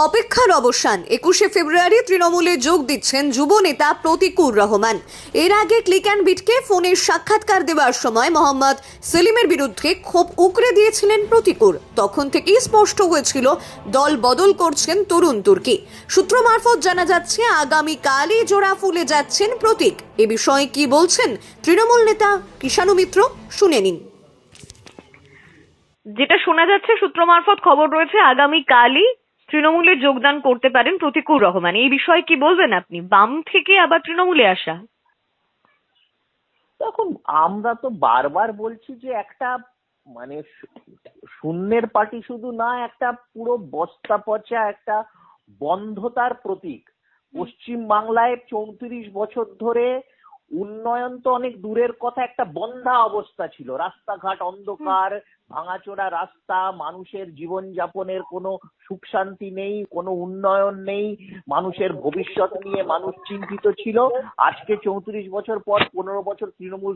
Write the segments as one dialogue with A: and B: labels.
A: অপেক্ষার অবসান 21শে ফেব্রুয়ারি তৃণমূলে যোগ দিচ্ছেন যুব নেতা প্রতীকুর রহমান। এর আগে ক্লিক অ্যান্ড বিটকে ফোনে সাক্ষাৎকার দেওয়ার সময় মোহাম্মদ সেলিমের বিরুদ্ধে ক্ষোভ উগরে দিয়েছিলেন প্রতীকুর। তখন থেকেই স্পষ্ট হয়েছিল দল বদল করছেন তরুণ তুর্কি। সূত্র মারফত জানা যাচ্ছে আগামীকালই জোড়া ফুলে যাচ্ছেন প্রতীক। এ বিষয়ে কি বলছেন তৃণমূল নেতা কৃষাণু মিত্র, শুনে নিন।
B: যেটা শোনা যাচ্ছে, সূত্র মারফত খবর রয়েছে আগামীকালই তৃণমূলে যোগদান করতে পারেন প্রতীকুর রহমান। এই বিষয়ে কি বলবেন আপনি? বাম থেকে আবার তৃণমূলে আসা।
C: দেখুন, আমরা তো বারবার বলছি যে একটা মানে শূন্যের পার্টি শুধু না, একটা পুরো বস্তা পচা একটা বন্ধতার প্রতীক। পশ্চিম বাংলায় 34 বছর ধরে উন্নয়ন তো অনেক দূরের কথা, একটা বন্ধা অবস্থা ছিল। রাস্তাঘাট অন্ধকার, ভাঙাচোরা রাস্তা, মানুষের জীবনযাপনের কোনো সুখ শান্তি নেই, কোনো উন্নয়ন নেই, মানুষের ভবিষ্যৎ নিয়ে মানুষ চিন্তিত ছিল। আজকে 34 বছর পর 15 বছর তৃণমূল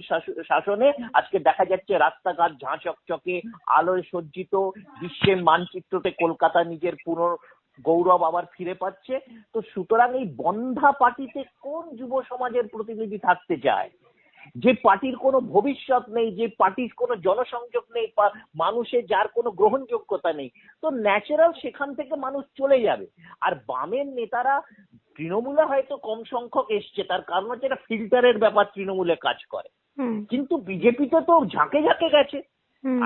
C: শাসনে আজকে দেখা যাচ্ছে রাস্তাঘাট ঝাঁ চকচকে, আলোয় সজ্জিত, বিশ্বের মানচিত্রতে কলকাতা নিজের গৌরব আবার ফিরে পাচ্ছে। তো সুতরাং এই বন্ধা পার্টিতে কোন যুব সমাজের প্রতিনিধি থাকতে চায়, যে পার্টির কোনো ভবিষ্যৎ নেই, যে পার্টির কোনো জনসংযোগ নেই, মানুষের যার কোনো গ্রহণযোগ্যতা নেই, তো ন্যাচারাল সেখান থেকে মানুষ চলে যাবে। আর বামের নেতারা তৃণমূলে হয়তো কম সংখ্যক এসছে, তার কারণ হচ্ছে এটা ফিল্টারের ব্যাপার, তৃণমূলে কাজ করে। কিন্তু বিজেপিতে তো ঝাঁকে ঝাঁকে গেছে।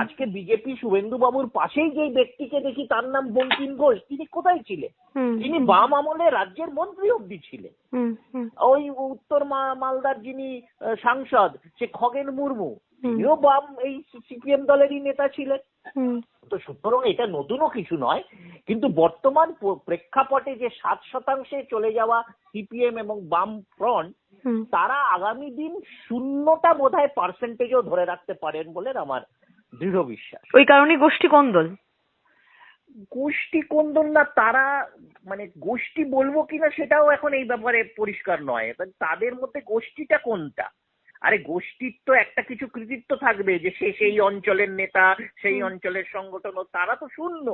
C: আজকে বিজেপি শুভেন্দু বাবুর পাশেই যে ব্যক্তিকে দেখি, তার নাম বঙ্কিম ঘোষ, তিনি কোথায় ছিলেন? তিনি বাম আমলে রাজ্যের মন্ত্রী অব্দি ছিলেন। ওই উত্তর মালদার যিনি সাংসদ, সে খগেন মুর্মু, তিনিও বাম এই সিপিএম দলেরই নেতা ছিলেন। তো সুতরাং এটা নতুনও কিছু নয়। কিন্তু বর্তমান প্রেক্ষাপটে যে 7% চলে যাওয়া সিপিএম এবং বাম ফ্রন্ট, তারা আগামী দিন 0টা বোধহয় পার্সেন্টেজও ধরে রাখতে পারেন বলে আমার দৃঢ় বিশ্বাস।
B: ওই কারণে গোষ্ঠী কোন্দল।
C: গোষ্ঠী কোন্দল না, তারা মানে গোষ্ঠী বলবো কিনা সেটাও এখন এই ব্যাপারে পরিষ্কার নয়। তাদের মধ্যে গোষ্ঠীটা কোনটা? আরে গোষ্ঠীর তো একটা কিছু কৃতিত্ব থাকবে, যে সে সেই অঞ্চলের নেতা, সেই অঞ্চলের সংগঠন। তারা তো শূন্য।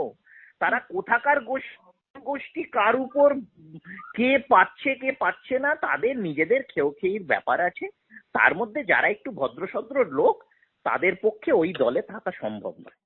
C: তারা কোথাকার গোষ্ঠী, কার উপর কে পাচ্ছে কে পাচ্ছে না, তাদের নিজেদের খেয়ের ব্যাপার আছে। তার মধ্যে যারা একটু ভদ্রসদ্র লোক, তাদের পক্ষে ওই দলে থাকা সম্ভব নয়।